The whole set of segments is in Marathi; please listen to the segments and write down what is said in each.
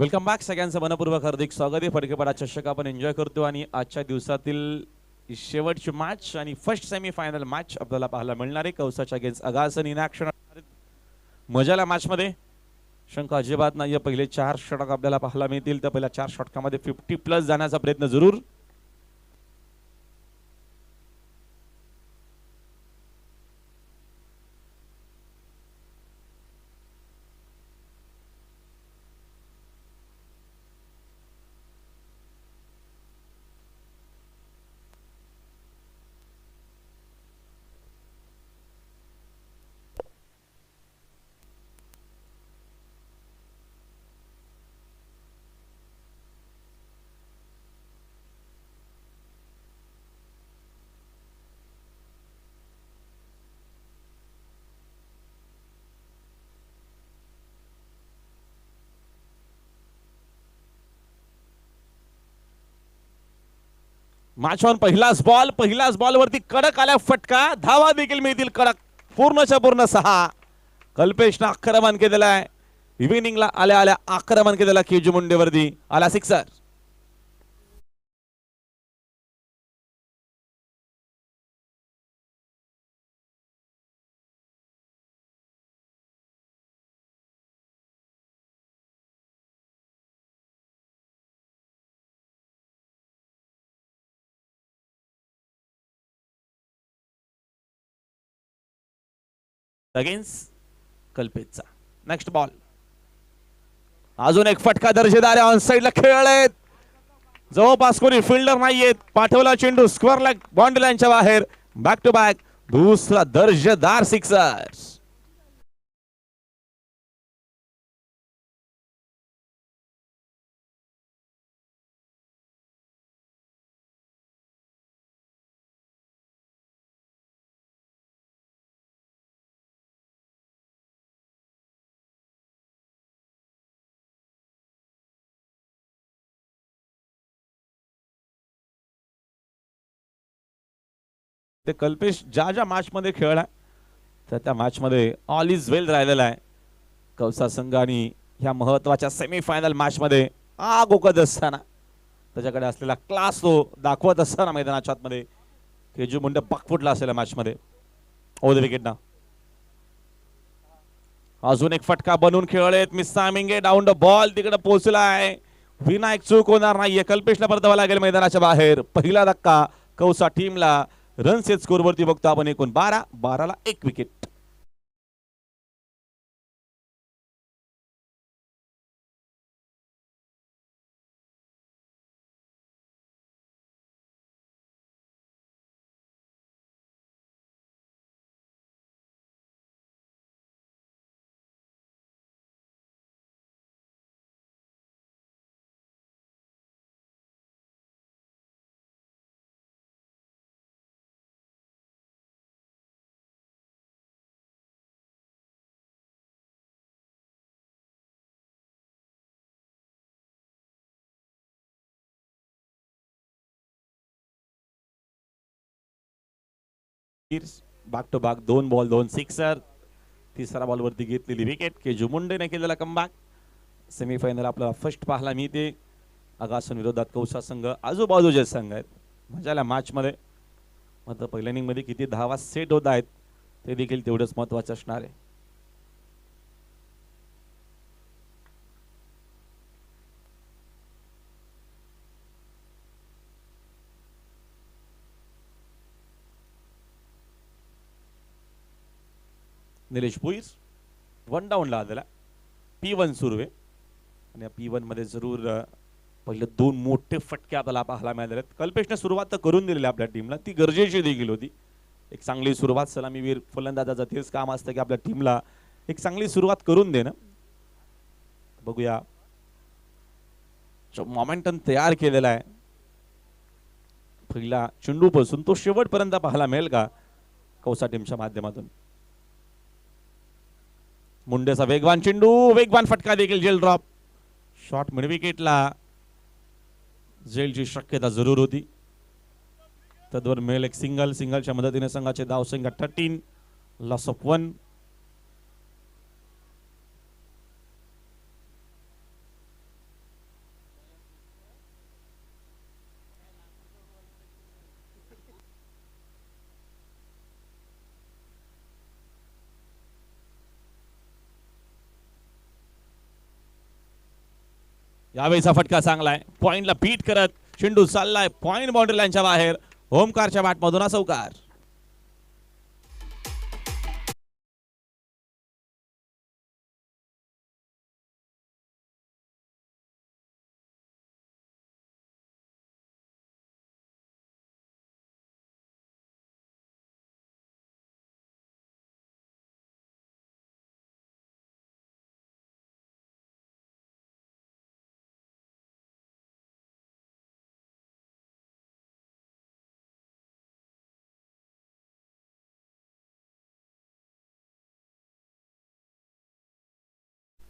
Welcome back. सगळ्यांचं मनपूर्वक हार्दिक स्वागत आहे. फडकेपडा चषक आपण एन्जॉय करतो आणि आजच्या दिवसातील शेवटची मॅच आणि फर्स्ट सेमीफायनल मॅच आपल्याला पाहायला मिळणार आहे. कौसाच्या अगेन्स्ट अगासन इन ॲक्शन. मजाला मॅच मध्ये शंका अजिबात नाही. पहिले 4 षटक आपल्याला पाहायला मिळतील. तर पहिल्या 4 षटकामध्ये 50+ जाण्याचा प्रयत्न जरूर. Match on. पहिलाच बॉल वरती कडक आल्या फटका. धावा देखील मिळतील कडक. पूर्णच्या पूर्ण 6. कल्पेशनं आक्रमण केलेलं आहे. इव्हिनिंगला आल्या आक्रमण केलेला केजू मुंडेवरती आला सिक्सर. अगेन्स्ट कल्पेशचा नेक्स्ट बॉल. अजून एक फटका दर्जेदार ऑन साइडला खेळलेत. जवळपास कोणी फिल्डर नाहीयेत. पाठवला चेंडू स्क्वेअर लेग बाउंड्री लाईनच्या बाहेर. बॅक टू बॅक दुसरा दर्जेदार सिक्सर. ते कल्पेश ज्या मॅच मध्ये खेळला तर त्या मॅच मध्ये ऑल इज वेल राहिलेला आहे. कौसा संघ आणि ह्या महत्वाच्या सेमीफायनल मॅच मध्ये आग ओकत असताना त्याच्याकडे असलेला क्लास तो दाखवत असताना मैदानाच्या आतमध्ये केजू मुंडे बकफुटला असलेल्या मॅच मध्ये ओव्हर द विकेट ना. अजून एक फटका बनवून खेळलेत. मिस टायमिंग आहे. डाऊन द बॉल तिकडे पोहोचला आहे. विनायक चूक होणार नाहीये. कल्पेशला परतावा लागेल मैदानाच्या बाहेर. पहिला धक्का कौसा टीमला. रनचे स्कोर वरती बघतो आपण एकूण 12 ला 1 wicket. Back to back 2 ball 2 sixer. तिसरा बॉल वरती घेतलेली विकेट. केजू मुंडेने केलेला कमबॅक. सेमीफायनल आपल्याला फर्स्ट पाहायला मिळते. अगासन विरोधात कौसा संघ. आजूबाजूचे संघ आहेत. मजाला मॅच मध्ये मात्र पहिल्या इनिंग मध्ये किती धावा सेट होत आहेत ते देखील तेवढंच महत्वाचं असणार आहे. निलेश भुईर 1 डाऊनला आलेला. P1 सुरू आहे आणि P1 मध्ये जरूर पहिले 2 मोठे फटके आपल्याला पाहायला मिळाले आहेत. कल्पेशने सुरुवात तर करून दिलेली आपल्या टीमला. ती गरजेची देखील होती. एक चांगली सुरुवात सलामीवीर फलंदाजाचं तेच काम असतं की आपल्या टीमला एक चांगली सुरुवात करून देणं. बघूया मोमेंटम तयार केलेला आहे. पहिला चेंडू पासून तो शेवटपर्यंत पाहायला मिळेल का कौसा टीमच्या माध्यमातून. मुंडेचा वेगवान चेंडू. वेगवान फटका देखील. जेल ड्रॉप. शॉट मिड विकेटला जेलची शक्यता जरूर होती. तद्वर मिळेल एक सिंगलच्या मदतीने संघाचे धावसंख्या 13. Loss of 1. यावेळीचा फटका चांगला आहे. पॉइंटला बीट करत चेंडू चाललाय पॉइंट बाउंड्री लाईनच्या बाहेर. ओमकारच्या बॅटमधून हा चौकार.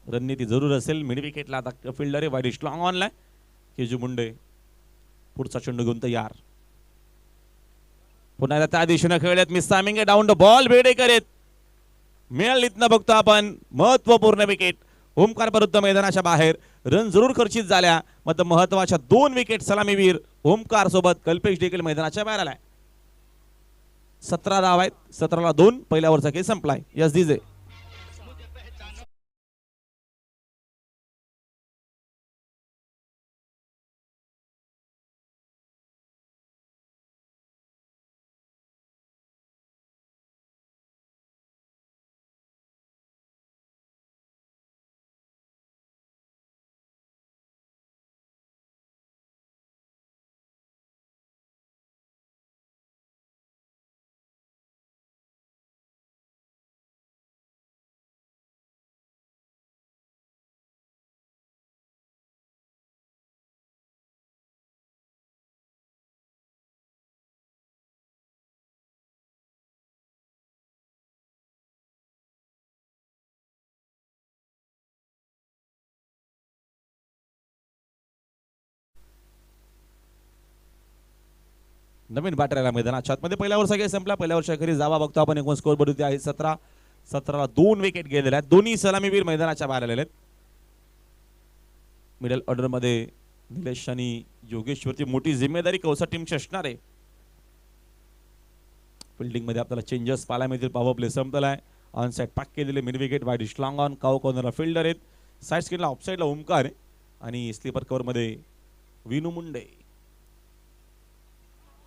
रणनीती जरूर असेल. मिड विकेटला आता फिल्डर आहे वाईड स्ट्रॉंग ऑनलाय. केजू मुंडे पुढचा चेंडू घेऊन तयार. पुन्हा एकदा त्या दिशेने खेळत मिस टायमिंग आहे. डाऊन द बॉल बेडे करीत मिळाल इथनं बघतो आपण महत्वपूर्ण विकेट. ओमकार विरुद्ध मैदानाच्या बाहेर रन जरूर खर्चित झाल्या. मात्र महत्वाच्या 2 विकेट सलामीवीर ओमकार सोबत कल्पेश देखील मैदानाच्या बाहेर आलाय. 17 धाव आहेत. 17ला 2. पहिल्या ओव्हरचा खेळ संपलाय. Yes DJ. नवीन बॅटर मैदानाच्या आतमध्ये. पहिल्या ओव्हरचा खेळ संपला. पहिल्या ओव्हरच्या घरी जावा बघतो आपण. एकूण स्कोर बोर्ड आहे 17. 17ला 2 विकेट गेलेल्या आहेत. दोन्ही सलामीवीर मैदानाच्या बाहेर आलेले आहेत. मिडल ऑर्डर मध्ये निलेश आणि योगेश्वरची मोठी जिम्मेदारी कौसा टीमची असणार आहे. फिल्डिंग मध्ये आपल्याला चेंजेस पाहायला मिळतील. पॉवर प्ले संपलाय. ऑन साइड पॅक केलेले mid wicket wide strong on. Cow कॉर्नरला फिल्डर आहेत. साइड स्क्रीनला ऑफ साइडला ओमकार आहे आणि स्लीपर कव्हर मध्ये विनू मुंडे.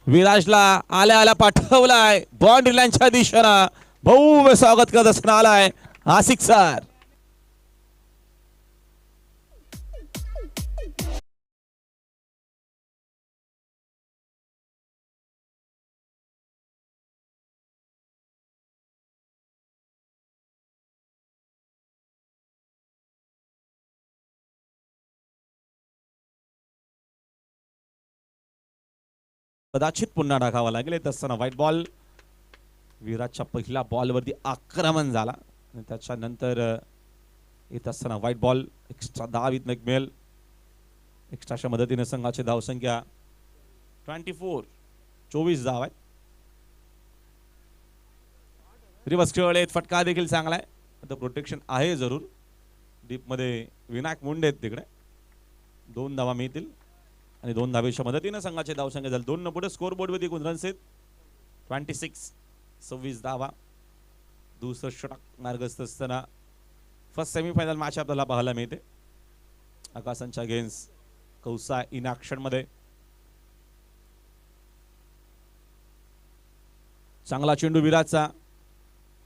विराजला आल्या आल्या पाठवलाय बाउंड्री लाईनच्या दिशेनं. भव्य स्वागत करत असताना आलाय हा सिक्सर. कदाचित पुन्हा टाकावा लागेल. येत असताना व्हाईट बॉल. विराजच्या पहिल्या बॉलवरती आक्रमण झाला आणि त्याच्यानंतर येत असताना व्हाईट बॉल. एक्स्ट्रा धाव इथनं एक मिळेल. एक्स्ट्राच्या मदतीने संघाची धावसंख्या 24. 24 धाव आहेत. रिवर्स खेळ आहेत. फटका देखील चांगला आहे. आता प्रोटेक्शन आहे जरूर. डीप मध्ये विनायक मुंडे आहेत तिकडे. 2 धावा मिळतील आणि 2 धावेच्या मदतीने संघाचे धावसंख्या झाली 2 पुढे. स्कोर बोर्ड मध्ये एकूण रन्स आहेत 26. 26 धावा. दुसरं षटक मार्गस्थ असताना फर्स्ट सेमीफायनल मॅच आपल्याला पाहायला मिळते. आकाशांच्या अगेन्स्ट कौसा इन ऍक्शन मध्ये. चांगला चेंडू विराजचा.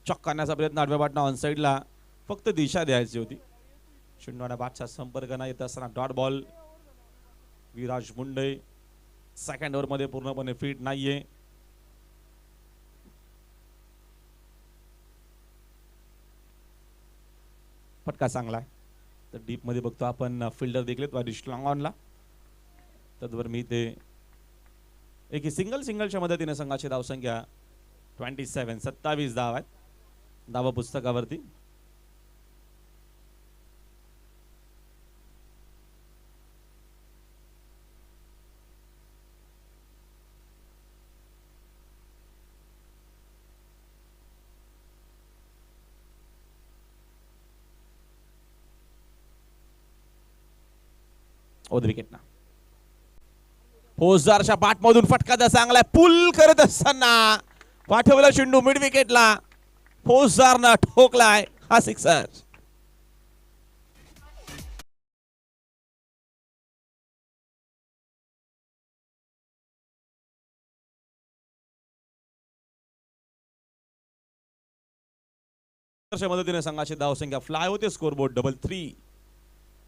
चॉक करण्याचा प्रयत्न. आडव्या बाटना ऑन साइडला. फक्त दिशा द्यायची होती. चेंडू आणि बाटचा संपर्क न येत असताना dot ball. Viraj Munde second over मध्ये पूर्णपणे फिट नाहीये. फटका चांगला आहे. तर डीप मध्ये बघतो आपण फिल्डर देखील वाईड स्ट्रॉंग ऑनला. तद्वर मी ते एक सिंगलच्या मदतीने संघाची धावसंख्या 27. 27 धाव आहेत धावा पुस्तकावरती. ओद विकेट ना. फौजदारच्या बॅटमधून फटका तर चांगला आहे. पुल करत असताना पाठवला चेंडू मिड विकेटला. फौजदारनं ठोकलाय हा सिक्सर. मदतीने संघाची धावसंख्या फ्लाय होते. स्कोरबोर्ड 3-3.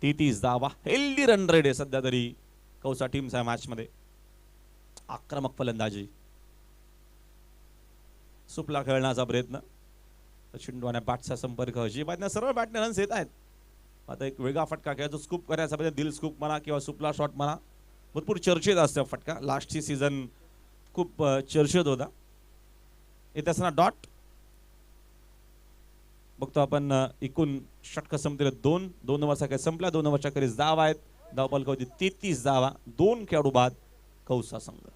33 धावा. हेल्दी रन रेट आहे सध्या तरी कौसा टीमच्या मॅच मध्ये. आक्रमक फलंदाजी. सुपला खेळण्याचा प्रयत्न. चेंडूने बॅटचा संपर्क. अजिबात सरळ बॅटने रन्स येत आहेत. आता एक वेगळा फटका खेळायचा स्कूप करायचा म्हणजे दिल स्कूप म्हणा किंवा सुपला शॉट म्हणा. भरपूर चर्चेत असतो फटका. लास्टची सीझन खूप चर्चेत होता. येत असताना डॉट बघतो आपण. एकूण षटक संपलेले 2 ओव्हरचा खेळ संपला. 2 ओव्हरच्या खेळीस धावा आहेत. धावफलक होती 33 धावा. 2 खेळाडू बाद कौसा संघ.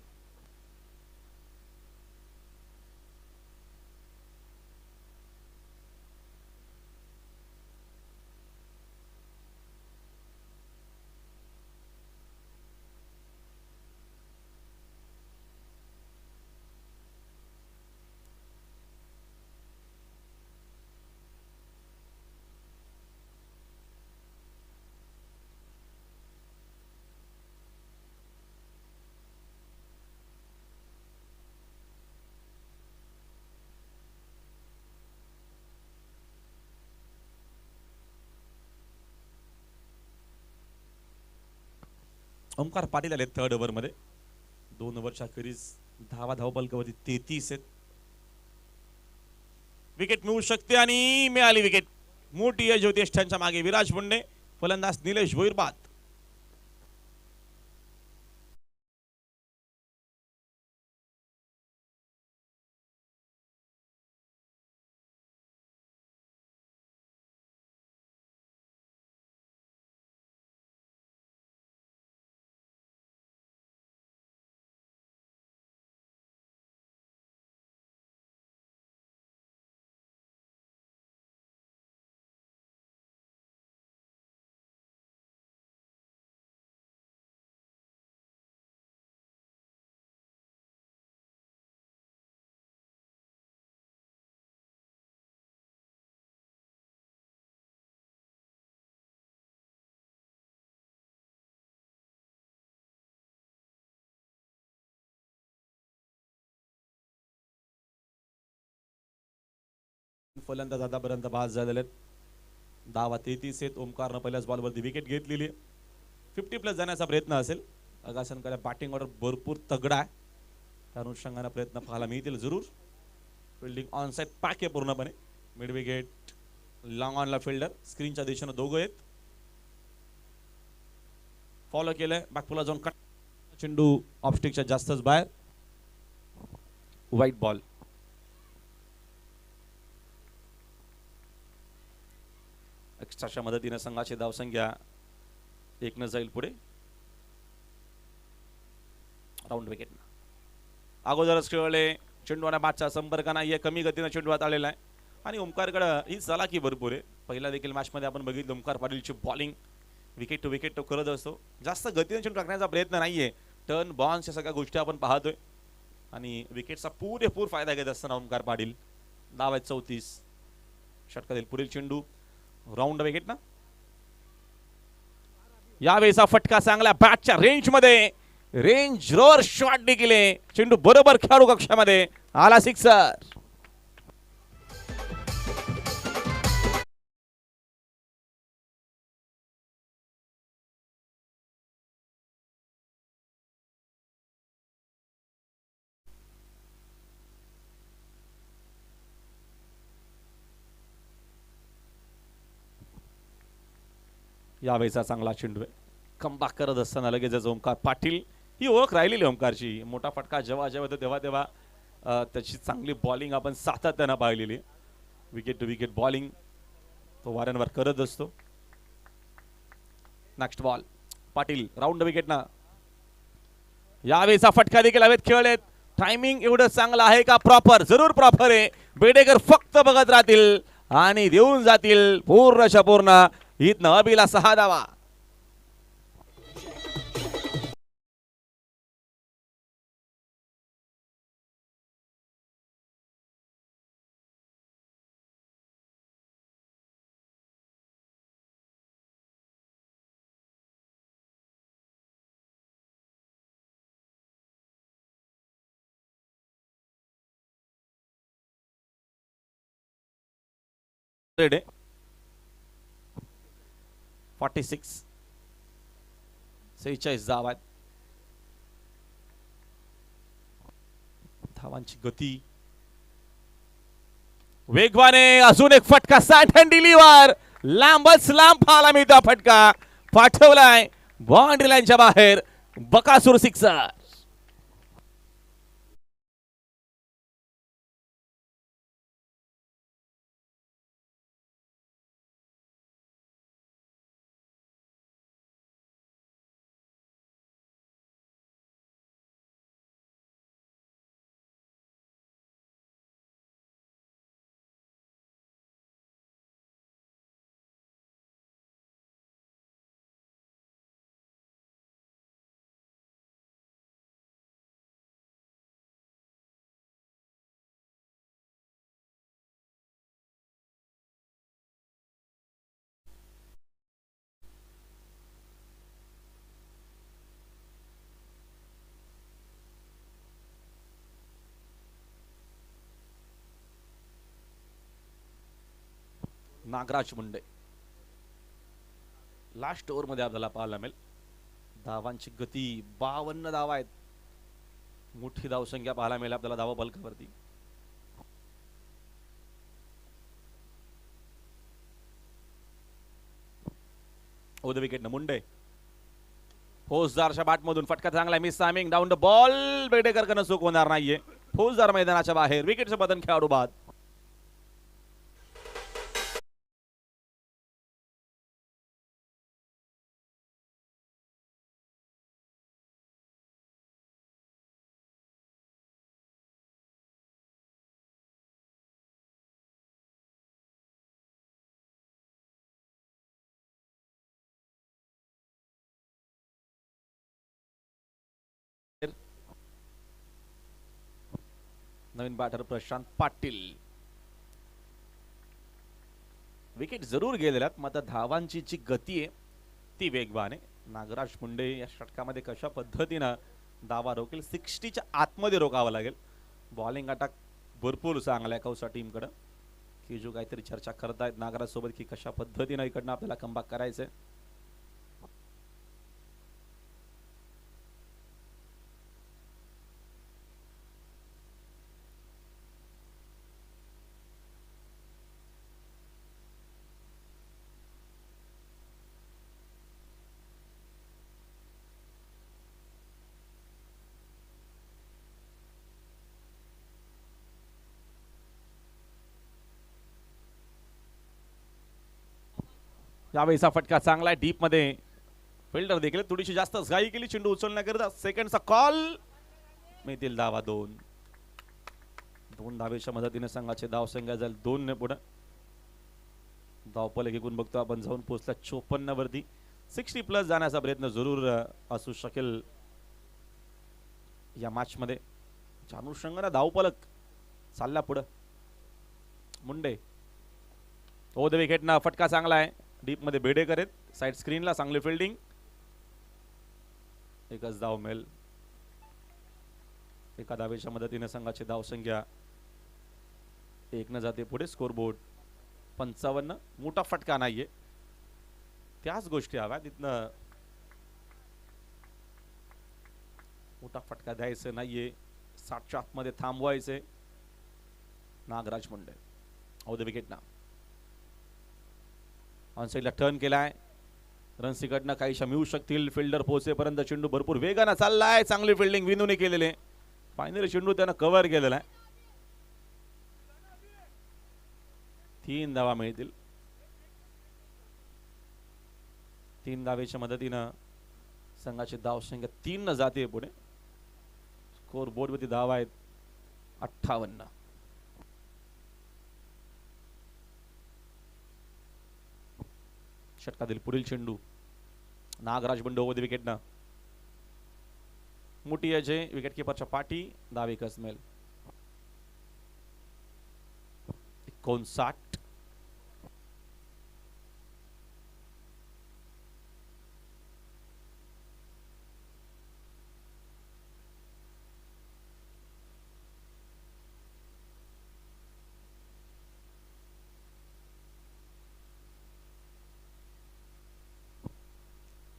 ओमकार पाटील आले 3rd ओव्हर मध्ये. 2 ओव्हरच्या खेळीस धावफलकावरती 33 आहेत. विकेट मिळू शकते आणि मिळाली विकेट. मोठी यश ज्योतिषांच्या मागे. विराज पुंडे फलंदाज निलेश भोईर बाद. फलंदाज आतापर्यंत बाद झालेले आहेत. धावा 33 आहेत. ओमकारनं पहिल्याच बॉलवरती विकेट घेतलेली. 50+ जाण्याचा प्रयत्न असेल. अगासनकडे बॅटिंग ऑर्डर भरपूर तगडा आहे. त्या अनुषंगाने प्रयत्न पाहायला मिळतील जरूर. फिल्डिंग ऑन साइड पॅक आहे पूर्णपणे. मिड विकेट लॉंग ऑनला फिल्डर. स्क्रीनच्या दिशेने दोघं आहेत. फॉलो केलंय. बॅकफुला जाऊन कट. चेंडू ऑफस्टिकच्या जास्तच बाहेर. White ball. एक्स्ट्राच्या मदतीने संघाची धावसंख्या 1 जाईल पुढे. Round wicket. अगोदरच खेळले. चेंडूने बॅटचा संपर्क नाही. कमी गतीने चेंडू हाताळलेला आहे. आणि ओमकारकडे ही चलाकी भरपूर आहे. पहिल्या देखील मॅचमध्ये आपण बघितलं ओमकार पाटीलची बॉलिंग विकेट टू विकेट तो करत असतो. जास्त गतीने चेंडू टाकण्याचा प्रयत्न नाहीये. टर्न बॉन्स या सगळ्या गोष्टी आपण पाहतोय. आणि विकेटचा पुरेपूर फायदा घेत असताना ओमकार पाटील. धाव आहेत 34. षटकातील पुढील चेंडू राऊंड विकेट ना. यावेळेचा फटका चांगला बॅटच्या रेंज मध्ये. रेंज रोअर शॉट देखील. चेंडू बरोबर खेळाडू कक्षामध्ये आला. सिक्सर. यावेळेचा चांगला चेंडू आहे. कमबॅक करत असताना लगेच ओमकार पाटील. ही ओळख राहिलेली ओमकारची. मोठा फटका जेव्हा जेव्हा येतो तेव्हा तेव्हा त्याची चांगली बॉलिंग आपण सातत्यानं पाहिलेली. विकेट टू विकेट बॉलिंग तो वारंवार करत असतो. Next ball. Patil round wicket ना. यावेळेचा फटका देखील हवेत खेळलेत. टायमिंग एवढं चांगलं आहे का? प्रॉपर. जरूर प्रॉपर आहे. बेडेकर फक्त बघत राहतील आणि देऊन जातील पूर्णच्या पूर्ण. इथनं अबिला 6 धावा. 46 46 धावा आहेत. धावांची गती वेगवाने, अजून एक फटका, सॅटन डिलिव्हर, लांबच लांब पाहायला मिळतो फटका, पाठवलाय बाउंड्री लाईनच्या बाहेर. बकासूर sixer. Nagraj Munde last over मध्ये आपल्याला पाहायला मिळेल. धावांची गती 52 धावा आहेत. मोठी धावसंख्या पाहायला मिळेल आपल्याला धावा बलकावरती. ओद विकेट न मुंडे, फौजदारच्या बॅटमधून फटका चांगला, miss timing, down the ball, Bedekar कडून चूक होणार नाहीये. फौजदार मैदानाच्या बाहेर, विकेटचं बदन खेळाडू बाद. नवीन बॅटर प्रशांत पाटील. विकेट जरूर गेलेल्यात, मात्र धावांची जी गती आहे ती वेगवान आहे. नागराज मुंडे या षटकामध्ये कशा पद्धतीनं धावा रोखेल, 60च्या आतमध्ये रोखावं लागेल. बॉलिंग अटॅक भरपूर चांगला आहे कौसा टीमकडं, की जो काहीतरी चर्चा करतायत नागराज सोबत की कशा पद्धतीनं इकडनं आपल्याला कमबॅक करायचंय. यावेळीचा फटका चांगला आहे, डीप मध्ये फिल्डर देखील थोडीशी जास्त घाई केली चेंडू उचलण्याकरता. सेकंडचा कॉल, मिळतील धावा 2. 2 धावेच्या मदतीने संघाचे धाव संख्या जाईल 2 ने पुढे. धावफलक एकूण बघतो आपण, जाऊन पोहोचला 54 वरती. 60 प्लस जाण्याचा प्रयत्न जरूर असू शकेल या मॅच मध्ये. अनुषंगाने धावफलक चालला पुढे. मुंडे, ओ द विकेट ना, फटका चांगला आहे, डीप मध्ये बेडेकर आहेत, साइड स्क्रीनला चांगली फिल्डिंग. एकच धाव मिळेल. एका धावेच्या मदतीने संघाची धावसंख्या 1 न जाते पुढे. Score board 55. मोठा फटका नाहीये, त्याच गोष्टी हव्या तिथनं. मोठा फटका द्यायचा नाहीये, 60च्या आतमध्ये थांबवायचे. Nagraj Munde on the wicket ना, ऑन साइडला टर्न केलाय. रन्स इकडनं काहीशा मिळू शकतील फिल्डर पोहोचेपर्यंत. चेंडू भरपूर वेगानं चाललाय, चांगली फिल्डिंग विनूने केलेले. फायनली चेंडू त्यानं कव्हर केलेला आहे. 3 धावा मिळतील. 3 धावेच्या मदतीनं संघाची धाव संख्या 3 न जाते पुढे. स्कोर बोर्डवरती धावा आहेत 58. षटकातील पुढील चेंडू, Nagraj Munde over the wicket ना. मोठी अजय विकेट किपरच्या पाठी, धाव एकच मिळेल. 59.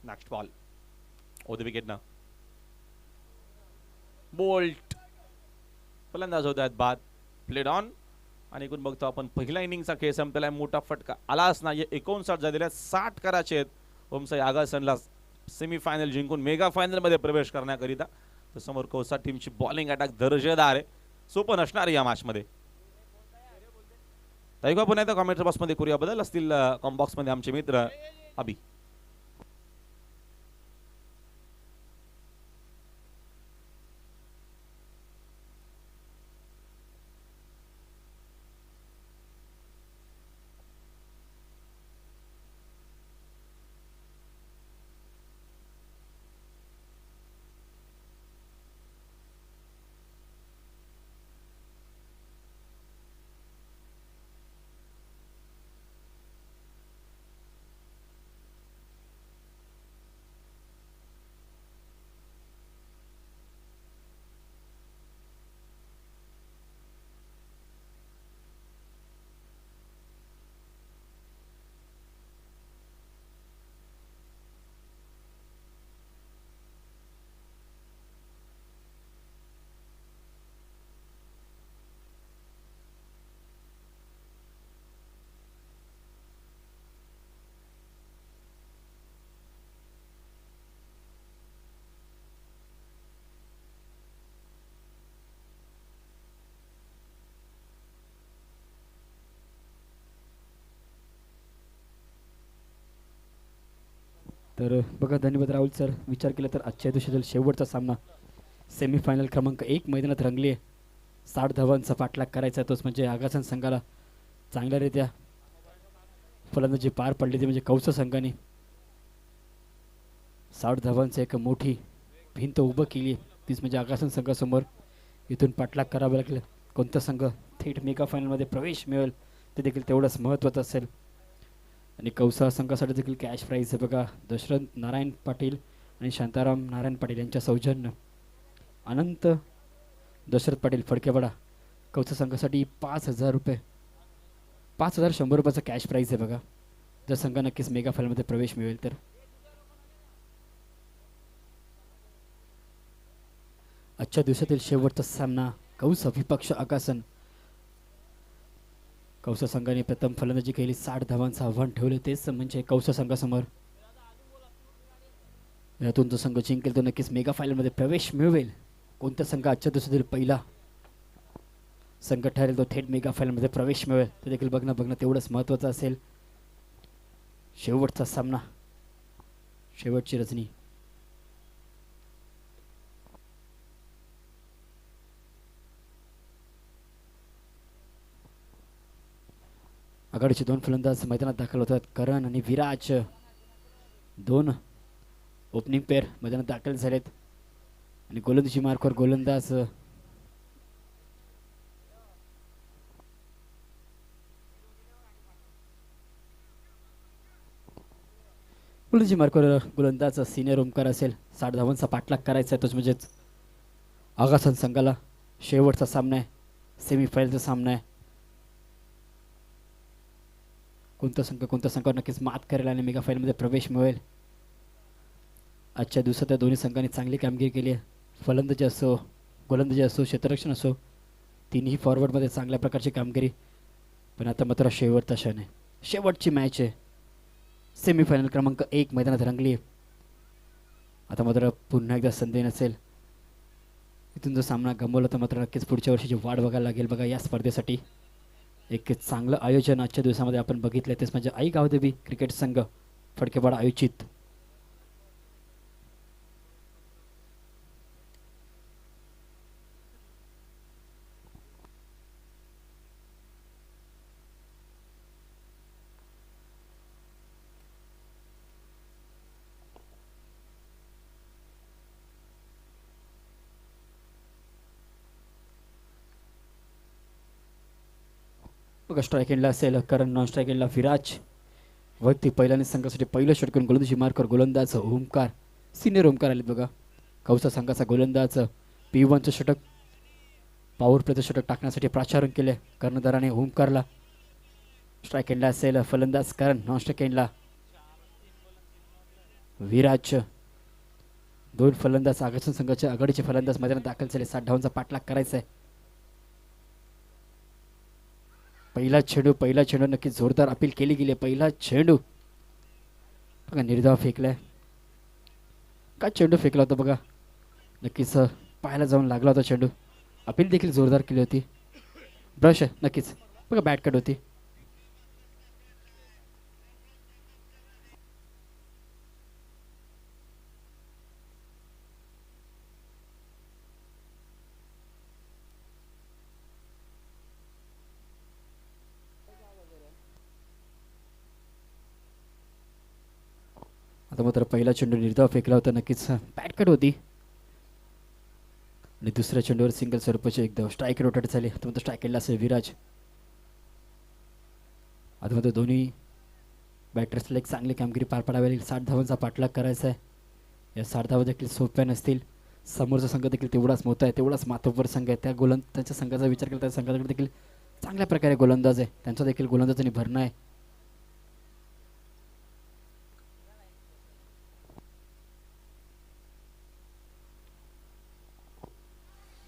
Next ball over the wicket ना बोल्ट फलंदाज होत आहेत बाद प्लेड ऑन आणि एकूण बघतो आपण पहिल्या इनिंगचा खेळ संपलेला मोठा फटका आलाच नाही 59 झालेल्या 60 करायचे आहेत ओमसाई आगासनला सेमीफायनल जिंकून मेगा फायनल मध्ये प्रवेश करण्याकरिता तर समोर कौसा टीमची बॉलिंग अटॅक दर्जेदार आहे सोपं नसणार या मॅच मध्ये ताईका पुन्हा एकदा कमेंट बॉक्स मध्ये करूया बदल असतील कॉम बॉक्स मध्ये आमचे मित्र अभि तर बघा धन्यवाद राहुल सर विचार केला तर आजच्या दिवशीतील शेवटचा सामना सेमीफायनल क्रमांक 1 मैदानात रंगली आहे 60 धावांचा पाठलाग करायचा तोच म्हणजे आगासन संघाला चांगल्यारीत्या फलंदाजी पार पडली ती म्हणजे कौसा संघाने 60 धावांची एक मोठी भिंत उभं केली तीच म्हणजे आगासन संघासमोर इथून पाठलाग करावा लागेल कोणता संघ थेट मेगा फायनलमध्ये प्रवेश मिळेल ते देखील तेवढंच महत्त्वाचं असेल आणि कौसा संघासाठी देखील कॅश प्राईज आहे बघा दशरथ नारायण पाटील आणि शांताराम नारायण पाटील यांच्या सौजन्य अनंत दशरथ पाटील फडकेवाडा कौसा संघासाठी 5,000 रुपये 5,100 रुपयाचा कॅश प्राईज आहे बघा जर संघ नक्कीच मेगा फायनलमध्ये प्रवेश मिळेल तर आजच्या दिवसातील शेवटचा सामना कौसा विपक्ष आकासन कौसा संघाने प्रथम फलंदाजी केली 60 धावांचं आव्हान ठेवले तेच म्हणजे कौसा संघासमोर यातून जो संघ जिंकेल तो नक्कीच मेगा फायनलमध्ये प्रवेश मिळवेल कोणता संघ आजच्या दिवसातील पहिला संघ ठरेल तो थेट मेगा फायनलमध्ये प्रवेश मिळवेल ते देखील बघणं तेवढंच महत्त्वाचं असेल शेवटचा सामना शेवटची रचनी आघाडीचे दोन फलंदाज मैदानात दाखल होतात करण आणि विराज दोन ओपनिंग पेअर मैदानात दाखल झालेत आणि गोलंदाजी मार्कवर गोलंदाज गोलंदाज सिनियर ओमकार असेल 60 धावांचा पाठलाग करायचा आहे तोच म्हणजेच आगासन संघाला शेवटचा सामना आहे सेमीफायनलचा सामना आहे कोणता संघ नक्कीच मात करेल आणि मेगा फायनलमध्ये प्रवेश मिळेल आजच्या दिवसात या दोन्ही संघांनी चांगली कामगिरी केली आहे फलंदाजी असो गोलंदाजी असो क्षेत्ररक्षण असो तिन्ही फॉरवर्डमध्ये चांगल्या प्रकारची कामगिरी पण आता मात्र शेवटचा क्षण आहे शेवटची मॅच आहे सेमीफायनल क्रमांक 1 मैदानात रंगली आहे आता मात्र पुन्हा एकदा संधी नसेल इथून जो सामना गमावला तर मात्र नक्कीच पुढच्या वर्षीची वाट बघायला लागेल बघा या स्पर्धेसाठी एक चांगलं आयोजन आजच्या दिवसामध्ये आपण बघितलं तेच म्हणजे आई गावदेवी क्रिकेट संघ फडकेवाडा आयोजित बघा स्ट्राईक एंडला असेल कारण नॉन स्ट्राईक एंडला विराज वरती पहिल्याने संघासाठी पहिलं षटकन गोलंदाजी मार्कर गोलंदाज ओमकार सिनियर ओमकार आलेत बघा कौसा संघाचा गोलंदाज P1चं षटक पॉवर प्लेचं षटक टाकण्यासाठी प्राचारण केले कर्णधाराने ओमकारला स्ट्राईक एंडला असेल फलंदाज करण नॉन स्ट्राईक एंडला विराज. दोन फलंदाज आकर्षण संघाचे आघाडीचे फलंदाज मैदानात दाखल झाले. 60 धावांचा पाठलाग करायचा आहे. पहिला चेंडू नक्की जोरदार अपील केली गेली. पहिला चेंडू बघा निर्धाव फेकलाय. का चेंडू फेकला होता बघा. नक्कीच पायाला जाऊन लागला होता चेंडू. अपील देखील जोरदार केली होती. ब्रश नक्कीच बघा बॅट कट होती. आता मात्र पहिला चेंडू निर्धाव फेकला होता. नक्कीच बॅट कट होती. आणि दुसऱ्या चेंडूवर सिंगल स्वरूपाचे एकदम स्ट्राईक रोटेट झाले. आता मात्र स्ट्राईक केला असेल विराज. आता मात्र दोन्ही बॅटर्सला एक चांगली कामगिरी पार पाडावी लागेल. 60 धावांचा पाठलाग करायचा आहे. या 60 धावा देखील सोप्या नसतील. समोरचा संघ देखील तेवढाच मोठा आहे, तेवढाच मातब्बर संघ आहे. त्यांच्या संघाचा विचार केला त्या संघाकडे देखील चांगल्या प्रकारे गोलंदाज आहे. त्यांचा देखील गोलंदाजांनी भरणा आहे.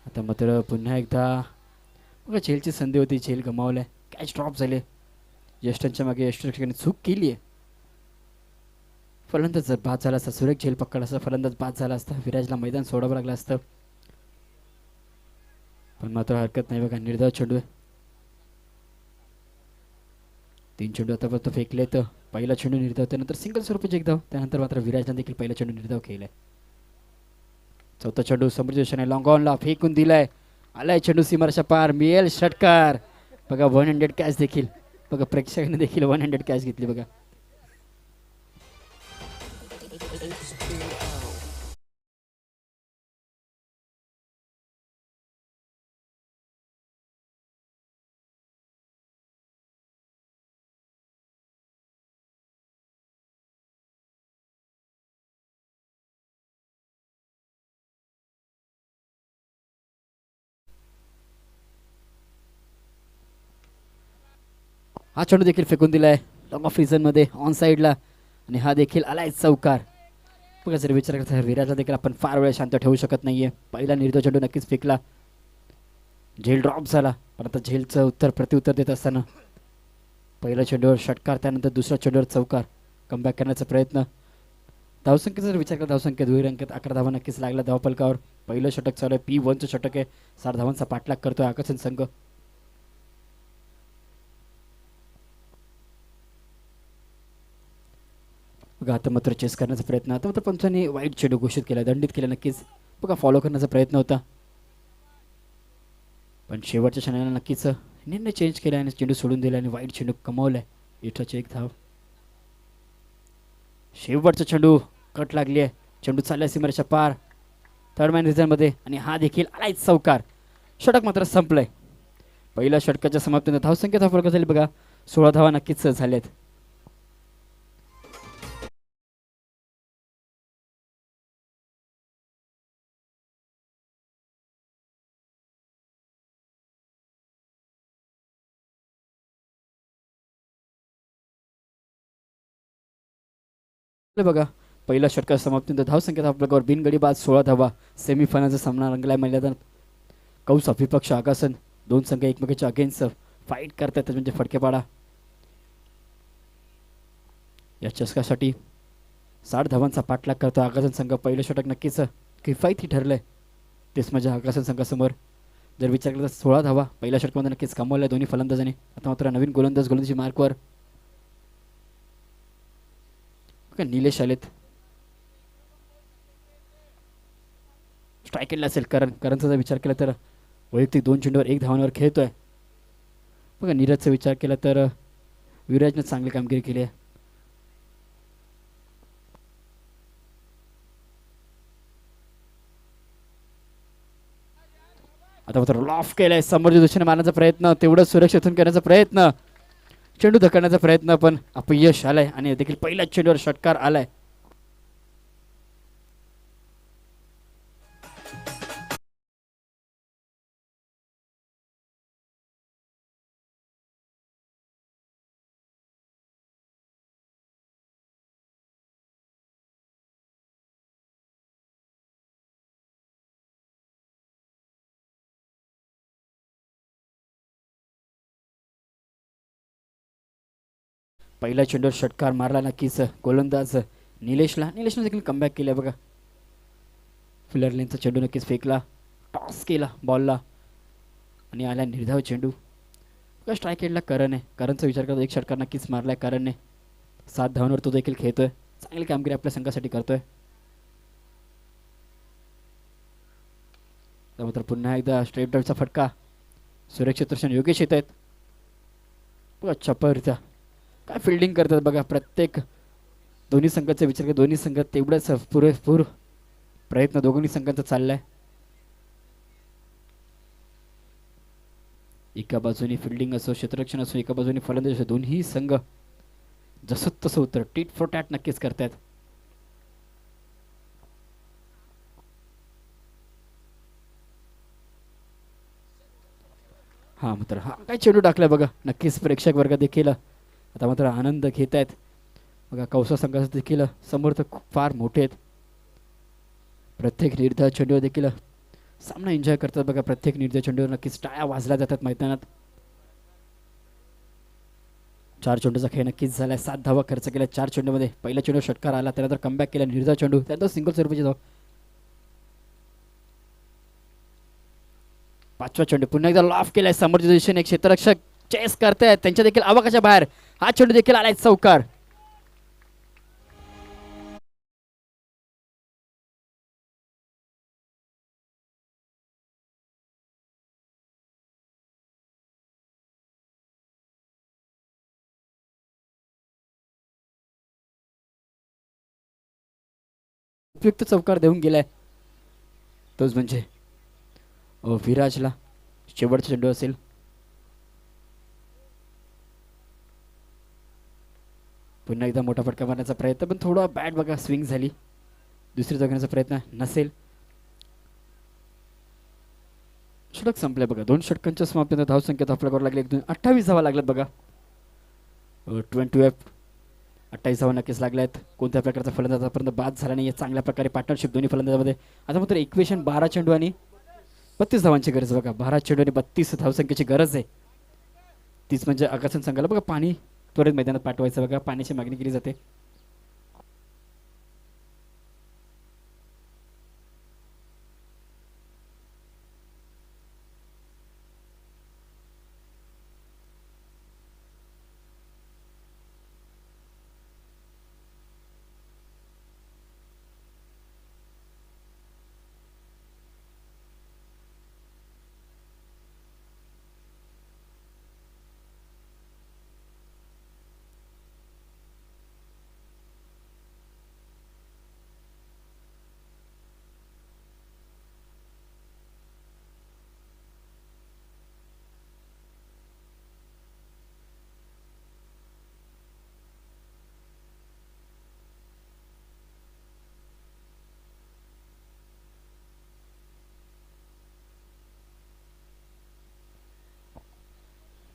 आता मात्र पुन्हा एकदा बघा झेलची संधी होती. झेल गमावलाय. कॅच ड्रॉप झाले. यष्टांच्या मागे यष्टांनी चूक केली आहे. फलंदाज बाद झाला असता. सुरेख झेल पकडला असता. फलंदाज बाद झाला असता. विराजला मैदान सोडावं लागलं असतं. पण मात्र हरकत नाही बघा. निर्धाव चेंडू आहे. 3 चेंडू आतापर्यंत फेकले. तर पहिला चेंडू निर्धाव, त्यानंतर सिंगल स्वरूपाचे एक धाव, त्यानंतर मात्र विराजने देखील पहिला चेंडू निर्धाव केलाय. चौथा चेंडू समोरच्या दिशेने लॉंग ऑनला फेकून दिलाय. आलाय चेंडू सीमारेषा पार. मिळेल षटकार. बघा 100 कॅच देखील बघा प्रेक्षकांनी देखील 100 कॅच घेतली बघा. हा चेंडू देखील फेकून दिलाय लॉंग ऑफ मध्ये ऑन साईडला. आणि हा देखील आलाय चौकार. बघा जर विचार करता विराजला देखील आपण फार वेळ शांत ठेवू शकत नाहीये. पहिला निर्धाव चेंडू नक्कीच फेकला. झेल ड्रॉप झाला. पण आता झेलचं उत्तर प्रत्युत्तर देत असताना पहिल्या चेंडूवर षटकार, त्यानंतर दुसऱ्या चेंडूवर चौकार. कमबॅक करण्याचा प्रयत्न. धावसंख्येचा जर विचार केला धावसंख्या दुहेरी अंकित 11 धावा नक्कीच लागला धावफलकावर. पहिलं षटक चालू आहे. P1चं षटक आहे. 60 धावांचा पाठलाग करतोय आकर्षण संघ. बघा आता मात्र चेस करण्याचा प्रयत्न. आता मात्र पंचांनी वाईट चेंडू घोषित केला, दंडित केला. नक्कीच बघा फॉलो करण्याचा प्रयत्न होता, पण शेवटच्या क्षणाला नक्कीच निर्णय चेंज केला आणि चेंडू सोडून दिला आणि वाईट चेंडू कमावलाय. इठाची एक धाव. शेवटचा चेंडू कट लागली आहे. चेंडू चालल्या सीमारेषा पार थर्ड मॅन रिझनमध्ये आणि हा देखील आलाय चौकार. षटक मात्र संपलंय. पहिल्या षटकाच्या समाप्तीने धावसंख्या धावफलक झाली बघा 16 धावा नक्कीच झाल्यात. बघा पहिल्या षटकाच्या समाप्तीनंतर धावसंख्या धावफलकावर बिनगडी बाद 16 धावा. सेमीफायनलचा सामना रंगलाय मैदानात. कौस विपक्ष आकाशन दोन संघ एकमेकांच्या अगेन्स्ट फाईट करतात म्हणजे फटकेपाडा. या चषकासाठी 60 धावांचा पाठलाग करतो आकाशन संघ. पहिलं षटक नक्कीच किफायती ठरलंय तेच म्हणजे आकाशन संघासमोर. जर विचार केला तर 16 धावा पहिल्या षटकामध्ये नक्कीच कमावल्या दोन्ही फलंदाजांनी. आता मात्र नवीन गोलंदाजी मार्कवर निलेश आलेत. स्ट्राईक केला असेल करणचा जर विचार केला तर वैयक्तिक 2 चेंडूवर 1 धावांवर खेळतोय. बघा नीरजचा विचार केला तर विराजने चांगली कामगिरी केली आहे. आता मात्र लॉफ केलाय. समोरच्या दिशेने मारण्याचा प्रयत्न, तेवढं सुरक्षितून करण्याचा प्रयत्न, चेंडू धकण्याचा प्रयत्न, पण अपयश आलाय आणि देखील पहिल्या चेंडूवर षटकार आलाय. पहिल्या चेंडूवर षटकार मारला नक्कीच गोलंदाज निलेशने देखील कमबॅक केलं बघा. फिलर लेनचा चेंडू नक्कीच फेकला, टॉस केला बॉलला आणि आला निर्धाव चेंडू. बघा स्ट्राईक एंडला करण आहे. करणचा विचार करतो एक षटकार नक्कीच मारलाय करणने. 7 धावांवर तो देखील खेळतोय. चांगली कामगिरी आपल्या संघासाठी करतोय. त्यानंतर पुन्हा एकदा स्ट्रेट ड्राईव्हचा फटका. सुरक्षित दर्शन योगेश येत आहेत बघा. चपरचा काय फिल्डिंग करतात बघा. प्रत्येक दोन्ही संघाचा विचार कर, दोन्ही संघ तेवढंच पुरेपूर प्रयत्न दोन्ही संघांचा चाललाय. एका बाजूने फिल्डिंग असो, क्षेत्ररक्षण असो, एका बाजूने फलंदाजी असो, दोन्ही संघ जसं तसं उत्तर टीट फॉर टॅट नक्कीच करतात. हा मात्र हा काय चेंडू टाकलाय बघा. नक्कीच प्रेक्षक वर्ग देखील आता मात्र आनंद घेत आहेत बघा. कौसा संघाचे देखील समर्थक फार मोठे आहेत. प्रत्येक निर्धाव चेंडूवर देखील सामना एन्जॉय करतात बघा. प्रत्येक निर्धाव चेंडूवर नक्कीच टाळ्या वाजल्या जातात मैदानात. 4 चेंडूचा खेळ नक्कीच झालाय. 7 धावा खर्च केल्या 4 चेंडूमध्ये. पहिल्या चेंडू षटकार आला, त्यानंतर कमबॅक केला निर्धाव चेंडू, त्यानंतर सिंगल स्वरूपाची धाव. 5वा चेंडू पुन्हा एकदा लॉफ केलाय समोरच्या दिशेने. एक क्षेत्ररक्षक चेस करतायत, त्यांच्या देखील अवकाशाच्या बाहेर. हा चेंडू देखील आलाय चौकार. उपयुक्त चौकार देऊन गेलाय. तोच म्हणजे विराजला शेवटचा चेंडू असेल. पुन्हा एकदा मोठा फटका मारण्याचा प्रयत्न, पण थोडा बॅट बघा स्विंग झाली. दुसरी जगण्याचा प्रयत्न नसेल. षटक संपले बघा. 2 षटकांच्या समाप्तीनंतर धावसंख्येत आपल्या करावं लागले 28 धावा लागल्यात बघा. 28 धावा नक्कीच लागल्यात. कोणत्या प्रकारचा फलंदाज आतापर्यंत बाद झाला नाही. चांगल्या प्रकारे पार्टनरशिप दोन्ही फलंदाजामध्ये. आता मात्र इक्वेशन 12 चेंडू आणि 32 धावांची गरज बघा. 12 चेंडू आणि 32 धावसंख्येची गरज आहे. तीच म्हणजे आकर्षण संघाला बघा पाणी त्वरित मैदानात पाठवायचं बघा. पाण्याची मागणी केली जाते.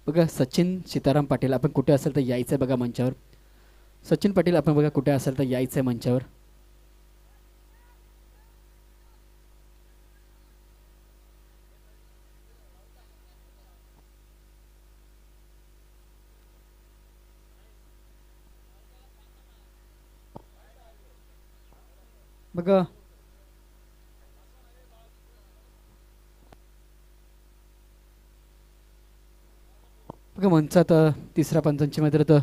बघा सचिन सीताराम पाटील आपण कुठे असेल तर यायचं बघा मंचावर. सचिन पाटील आपण बघा कुठे असेल तर यायचं मंचावर. बघा बघा मंचात तिसऱ्या पंचांची मात्र तर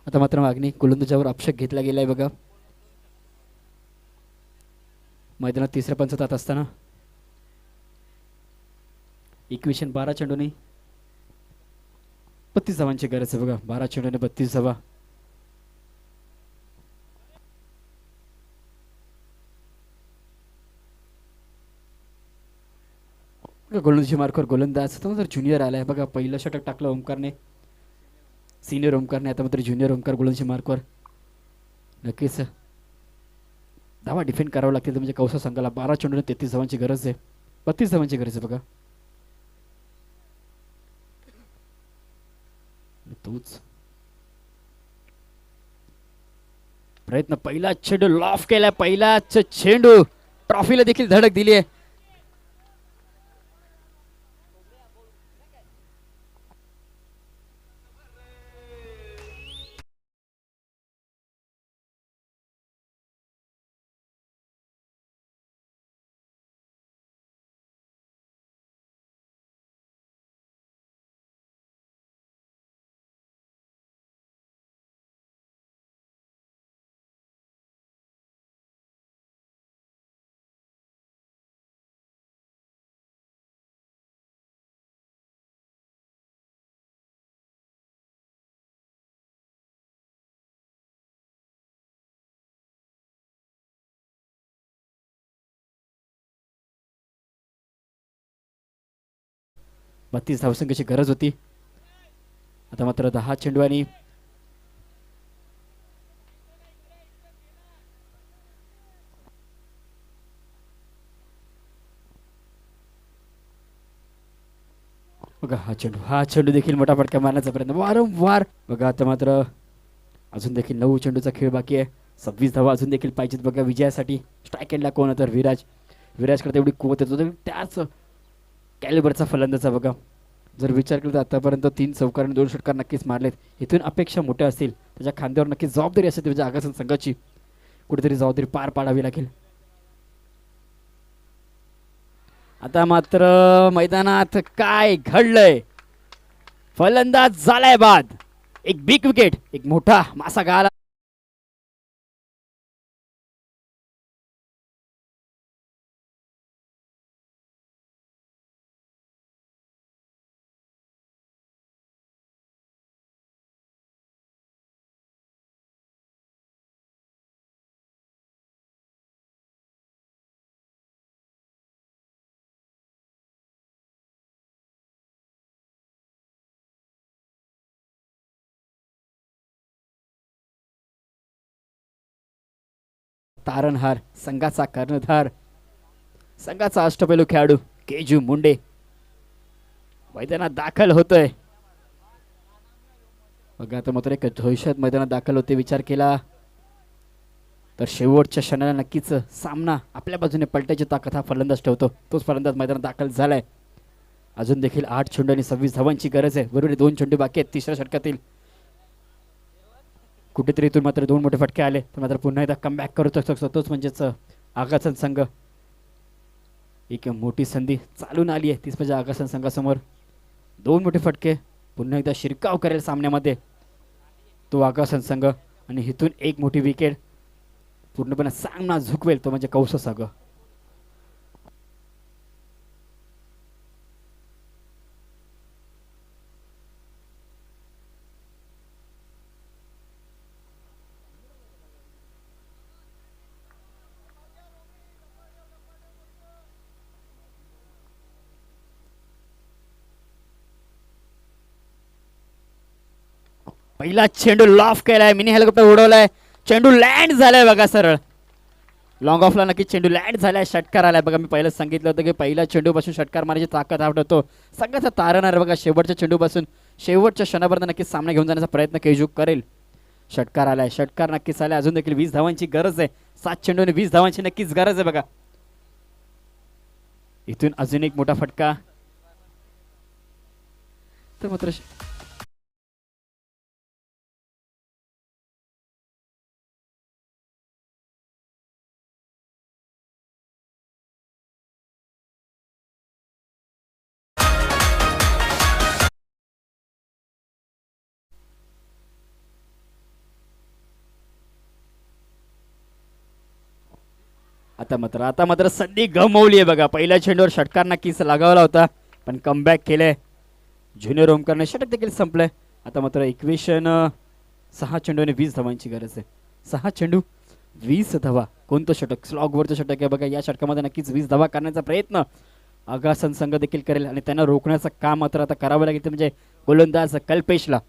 आता मात्र मागणी गोलंदाजावर अक्षक घेतला गेलाय बघा. मैदानात तिसऱ्या पंचात आत असताना इक्वेशन 12 चेंडूने 32 धावांची गरज आहे बघा. 12 चेंडूने 32 धावा. गोलंदाजी मार्कवर गोलंदाज तर ज्युनियर आलाय बघा. पहिलं षटक टाकलं ओमकारने, सिनियर ओमकारने. आता मात्र ज्युनियर ओमकार गोलंदाजी मार्कवर. नक्कीच धावा डिफेंड करावं लागतील म्हणजे कौसा संघाला. 12 चेंडूने 33 धावांची गरज आहे. 32 धावांची गरज आहे बघा. तोच प्रयत्न. पहिला चेंडू लॉफ केलाय. पहिलाच चेंडू ट्रॉफीला देखील धडक दिली आहे. 32 धावसंख्येची गरज होती. आता मात्र 10 चेंडू आणि बघा हा चेंडू देखील मोठा फटका मारण्याचा प्रयत्न वारंवार. बघा आता मात्र अजून देखील 9 चेंडूचा खेळ बाकी आहे. 26 धावा अजून देखील पाहिजेत बघा विजयासाठी. स्ट्राईक एंडला कोण तर विराजकडे तेवढी कुवत येतो त्याच कॅलिबरचा फलंदाज बघा. जर विचार केला तर आतापर्यंत 3 चौकार आणि 2 षटकार नक्कीच मारलेत. इथून अपेक्षा मोठ्या असतील. त्याच्या खांद्यावर नक्कीच जबाबदारी असेल त्याच्या आगासन संघाची. कुठेतरी जबाबदारी पार पाडावी लागेल. आता मात्र मैदानात काय घडलंय. फलंदाज झालाय बाद. एक बिग विकेट, एक मोठा मासा गाला. तारणहार संघाचा कर्णधार, संघाचा अष्टपैलू खेळाडू केजू मुंडे मैदानात दाखल होतोय. बघा आता मात्र एक दहशत मैदानात दाखल होते. विचार केला तर शेवटच्या क्षणाला नक्कीच सामना आपल्या बाजूने पलटायची ताकद हा फलंदाज ठेवतो. तोच फलंदाज मैदानात दाखल झालाय. अजून देखील 8 चेंडू आणि 26 धावांची गरज आहे. बरोबर 2 चेंडू बाकी आहेत तिसऱ्या षटकातील. कुठेतरी इथून मात्र 2 मोठे फटके आले तर मात्र पुन्हा एकदा कमबॅक करू शकतो. तोच म्हणजेच आगासन संघ. एक मोठी संधी चालून आली आहे. तीच म्हणजे आगासन संघासमोर 2 मोठे फटके. पुन्हा एकदा शिरकाव करेल सामन्यामध्ये तो आगासन संघ आणि इथून एक मोठी विकेट पूर्णपणे सामना झुकवेल तो म्हणजे कौस संघ. पहिला चेंडू लॉफ केलाय. मिनी हेलिकॉप्टर उडवलाय. चेंडू लँड झालाय बघा सरळ लॉंग ऑफला. नक्की चेंडू लँड झालाय. षटकार आलाय बघा. मी पहिलंच सांगितलं होतं की पहिल्या चेंडू पासून षटकार मारायची ताकद आवडतो संघाचा तारणहार बघा. शेवटच्या चेंडू पासून शेवटच्या क्षणापर्यंत नक्कीच सामना घेऊन जाण्याचा प्रयत्न केजू करेल. षटकार आलाय. षटकार नक्कीच आलाय. अजून देखील 20 धावांची गरज आहे. 7 चेंडू आणि 20 धावांची नक्कीच गरज आहे बघा. इथून अजून एक मोठा फटका तर मात्र आता मात्र संधी गमावली आहे बघा. पहिल्या चेंडूवर षटकार नक्कीच लागावला होता पण कमबॅक केलंय. ज्युनियर ओमकारने षटक देखील संपलंय. आता मात्र इक्वेशन 6 चेंडू आणि 20 धावांची गरज आहे. 6 चेंडू 20 धावा. कोणतं षटक स्लॉगवरचं षटक आहे बघा. या षटकामध्ये नक्कीच 20 धावा करण्याचा प्रयत्न आगासन संघ देखील करेल आणि त्यांना रोखण्याचं काम मात्र आता करावं लागेल. म्हणजे गोलंदाज कल्पेशला.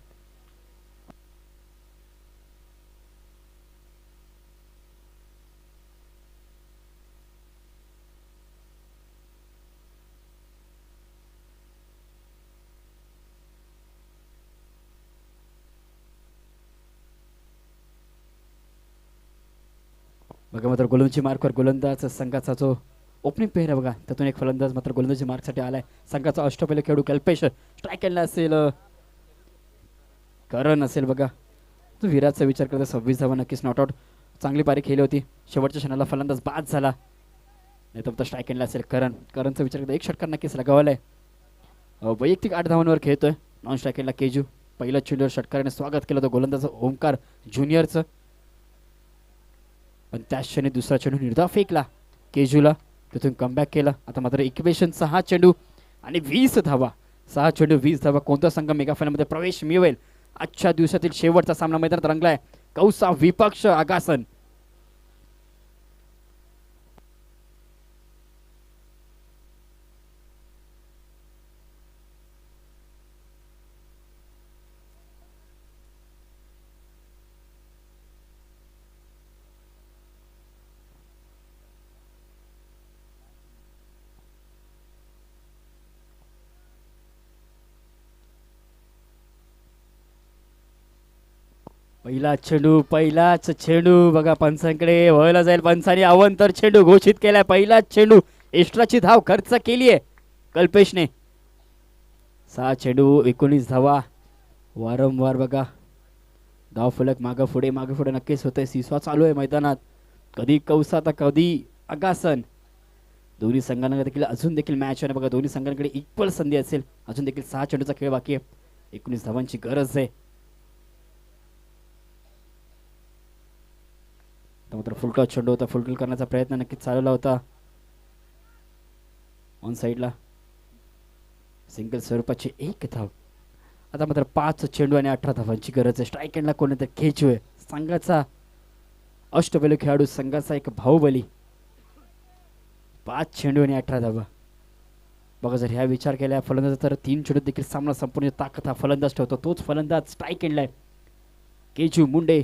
बघा मात्र गोलंदाजी मार्कवर गोलंदाज संघाचा जो ओपनिंग पेअर आहे बघा त्यातून एक फलंदाज मात्र गोलंदाजी मार्कसाठी आलाय. संघाचा अष्टपैलू खेळाडू कल्पेश. स्ट्राईक केला असेल करण असेल बघा. तो विराटचा विचार करता 26 धावा नक्कीच नॉट आउट. चांगली पारी खेळली होती. शेवटच्या क्षणाला फलंदाज बाद झाला. नाही तर स्ट्राईक केला असेल करणचा विचार करता एक षटकार नक्कीच लगावलाय. वैयक्तिक 8 धावांवर खेळतोय. नॉन स्ट्राईक केला केजू. पहिल्या चेंडूवर षटकाराने स्वागत केलं होतं गोलंदाज ओमकार ज्युनियरचं पण त्याच क्षणी दुसरा चेंडू निर्धाव फेकला केजूला. तिथून कमबॅक केला. आता मात्र इक्वेशन 6 चेंडू आणि 20 धावा. 6 चेंडू 20 धावा. कोणता संघ मेगा फायनलमध्ये प्रवेश मिळवेल. आजच्या दिवसातील शेवटचा सामना मैदानात रंगलाय. कौसा विपक्ष आगासन. पहिलाच चेंडू बघा पंचांकडे वळला जाईल. पंचांनी अवंतर चेंडू घोषित केलाय. पहिलाच चेंडू एक्स्ट्राची धाव खर्च केली आहे कल्पेशने. 6 चेंडू 19 धावा. वारंवार बघा धाव फलक मागं पुढे नक्कीच होतंय. सिसवा चालू आहे मैदानात. कधी कौसा तर कधी अगासन. दोन्ही संघांना देखील अजून देखील मॅच आहे बघा. दोन्ही संघांकडे इक्वल संधी असेल. अजून देखील 6 चेंडूचा खेळ बाकी आहे. 19 धावांची गरज आहे. मात्र फुलटॉस चेंडू होता. फुलटॉस करण्याचा प्रयत्न नक्कीच चालवला होता ऑन साईडला. सिंगल स्वरूपाची 1 धाव. आता मात्र 5 चेंडू आणि 18 धावांची गरज आहे. स्ट्राईक एंडला कोणीतरी खेचू आहे. संघाचा अष्टबैलू खेळाडू, संघाचा एक बाहुबली. 5 चेंडू आणि 18 धावा. बघा जर ह्या विचार केला फलंदाज तर 3 चेंडू देखील सामना संपूर्ण ताकद हा फलंदाज ठेवतो. तोच फलंदाज स्ट्राईक एंडला आहे. केजू मुंडे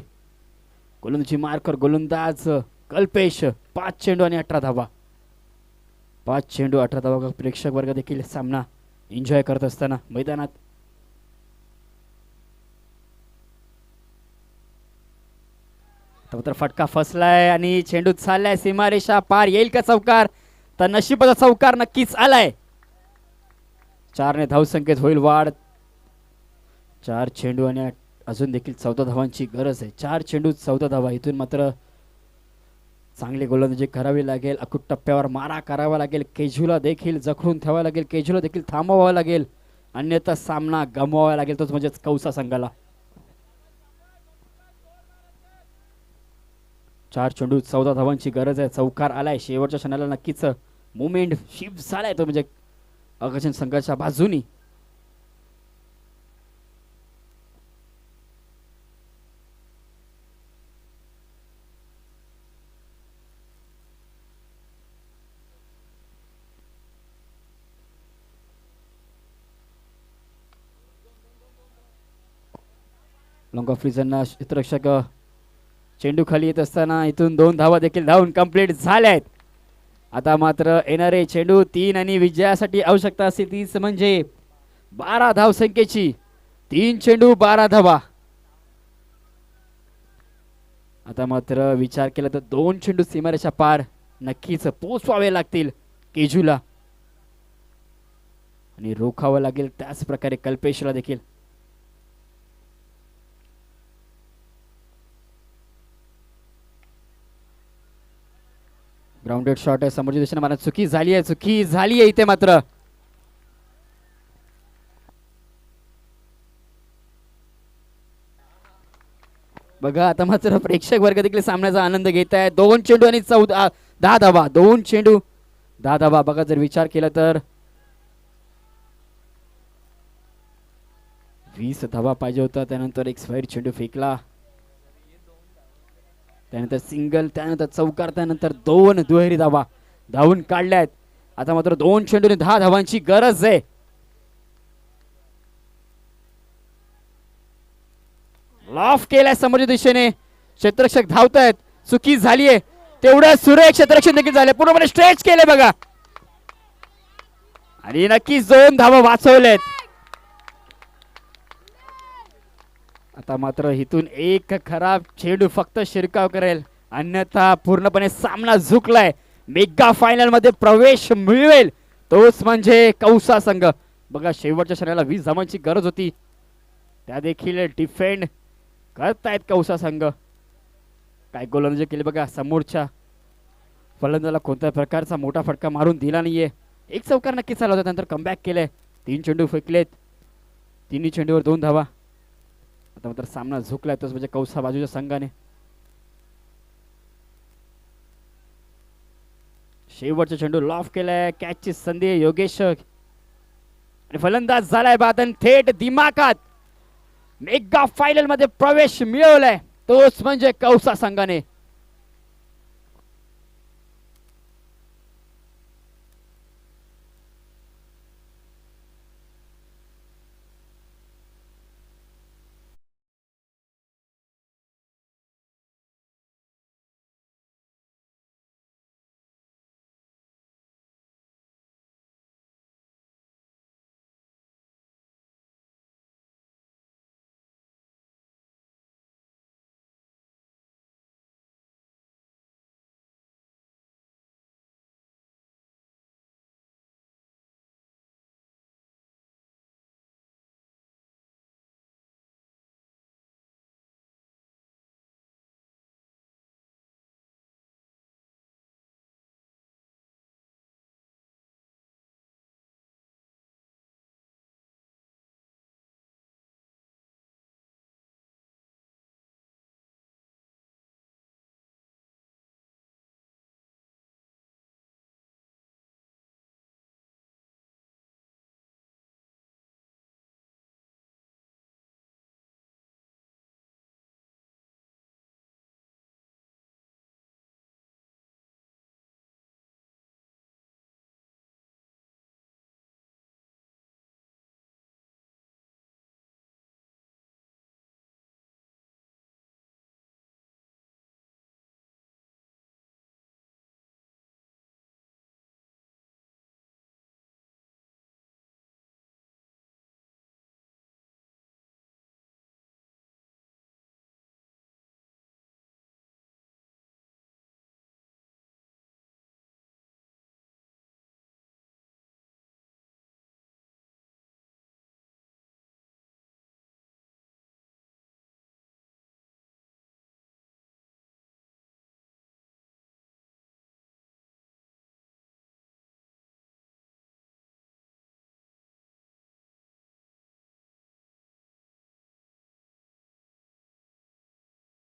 गोलंदाजी मार्कर गोलंदाज कल्पेश. 5 चेंडू आणि 18 धावा. 5 चेंडू 18 धावा. प्रेक्षक वर्ग देखील सामना एन्जॉय करत असताना मैदानात. तर फटका फसलाय आणि चेंडू चाललाय सीमारेषा पार. येईल का चौकार? तर नशिबाचा चौकार नक्कीच आलाय. 4 ने धावसंख्येत होईल वाढ. 4 चेंडू आणि अजून देखील 14 धावांची गरज आहे. 4 चेंडू 14 धावा. इथून मात्र चांगली गोलंदाजी करावी लागेल. अकूट टप्प्यावर मारा करावा लागेल. केजूला देखील जखडून ठेवावं लागेल. केजूला देखील थांबवावं लागेल. अन्यथा सामना गमवावा लागेल. तोच म्हणजेच कौसा संघाला. 4 चेंडू 14 धावांची गरज आहे. चौकार आलाय. शेवटच्या क्षणाला नक्कीच मुवमेंट शिफ्ट झालाय तो म्हणजे अगर्जन संघाच्या बाजूनी. लॉंग ऑफ रिझनना क्षेत्ररक्षक चेंडू खाली येत असताना इथून 2 धावा देखील धावून कंप्लीट झाल्या आहेत. आता मात्र येणारे चेंडू 3 आणि विजयासाठी आवश्यकता असते तीच म्हणजे 12 धावसंख्येची. 3 चेंडू 12 धावा. आता मात्र विचार केला तर 2 चेंडू सीमारेषा पार नक्कीच पोचवावे लागतील केजूला आणि रोखावं लागेल त्याच प्रकारे कल्पेशला देखील. ग्राउंडेड शॉट आहे समोरच्या दिशेने मला चुकी झाली आहे इथे मात्र. बघा आता मात्र प्रेक्षक वर्ग देखील सामन्याचा आनंद घेत आहे. 2 चेंडू आणि 10 धावा. 2 चेंडू 10 धावा. बघा जर विचार केला तर 20 धावा पाहिजे होता. त्यानंतर एक स्क्वेअर चेंडू फेकला. त्यानंतर सिंगल, त्यानंतर चौकार, त्यानंतर 2 दुहेरी धावा धावून काढल्यात. आता मात्र 2 चेंडूने 10 धावांची गरज आहे. लॉफ केलाय समोरच्या दिशेने. क्षेत्ररक्षक धावतायत. चुकी झालीये. तेवढं सुरेख क्षेत्ररक्षक देखील झाले. पूर्णपणे स्ट्रेच केले बघा आणि नक्कीच 2 धावा वाचवलेत. आता मात्र इथून एक खराब चेंडू फक्त शिरकाव करेल अन्यथा पूर्णपणे सामना झुकलाय. मेगा फायनल मध्ये प्रवेश मिळवेल तोच म्हणजे कौसा संघ. बघा शेवटच्या क्षणाला 20 धावांची गरज होती. त्या देखील डिफेंड करतायत कौसा संघ. काय गोलंदाजी केली बघा. समोरच्या फलंदाजाला कोणत्या प्रकारचा मोठा फटका मारून दिला नाहीये. एक चौकार नक्कीच चालू होता. नंतर कमबॅक केलंय. 3 चेंडू फेकलेत. 3 चेंडूवर 2 धावा. आता मात्र सामना झुकलाय तोच म्हणजे कौसा बाजूच्या संघाने. शेवटचा चेंडू लॉफ केलाय. कॅचची संधी योगेश आणि फलंदाज झालाय बाद आणि थेट दिमाखात मेगा फायनल मध्ये प्रवेश मिळवलाय तोच म्हणजे कौसा संघाने.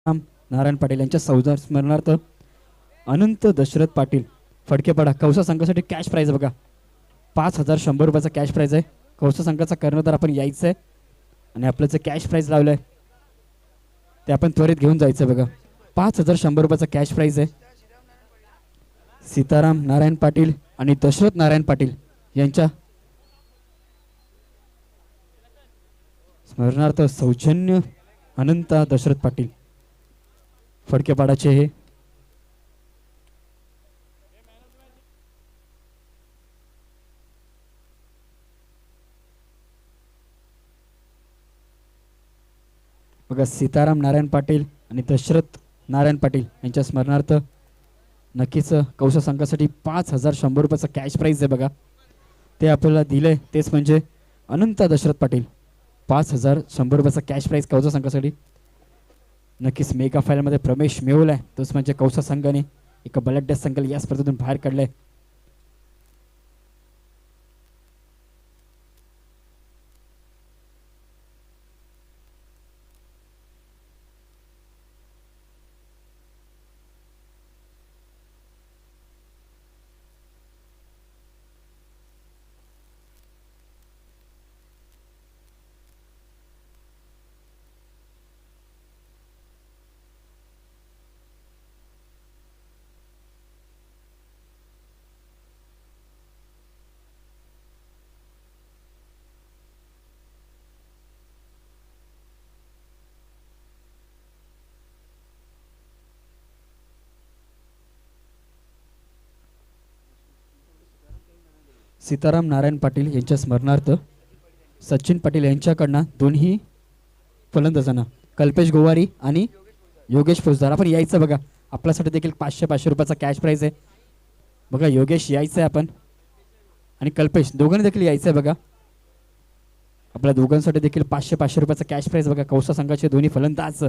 नारायण पाटील यांच्या स्मरणार्थ अनंत दशरथ पाटील फडकेपाडा कौसा संघासाठी कॅश प्राईज बघा 5,100 रुपयाचा कॅश प्राईज आहे. कौसा संघाचा कर्णधार आपण यायचं आहे आणि आपलं जे कॅश प्राईज लावलं आहे ते आपण त्वरित घेऊन जायचं बघा. 5,100 रुपयाचा कॅश प्राईज आहे. सीताराम नारायण पाटील आणि दशरथ नारायण पाटील यांच्या स्मरणार्थ सौजन्य अनंता दशरथ पाटील फडकेपाडाचे हे बघा. सीताराम नारायण पाटील आणि दशरथ नारायण पाटील यांच्या स्मरणार्थ नक्कीच कौशल संघासाठी 5,100 रुपयाचा कॅश प्राईज आहे बघा. ते आपल्याला दिलंय तेच म्हणजे अनंता दशरथ पाटील 5,100 रुपयाचा कॅश प्राईज कौशल संघासाठी. नक्कीच मेगा फायनलमध्ये प्रवेश मिळवलाय तोच म्हणजे कौशल संघाने एका बलाढ्य संघाला या स्पर्धेतून बाहेर काढलंय. सीताराम नारायण पाटील यांच्या स्मरणार्थ सचिन पाटील यांच्याकडनं दोन्ही फलंदाजांना कल्पेश गोवारी आणि योगेश फौजदार आपण यायचं बघा. आपल्यासाठी देखील 500 रुपयाचा कॅश प्राईज आहे बघा. योगेश यायचं आहे आपण आणि कल्पेश दोघांनी देखील यायचं आहे बघा. आपल्या दोघांसाठी देखील 500 रुपयाचा कॅश प्राईज बघा. कौसा संघाचे दोन्ही फलंदाज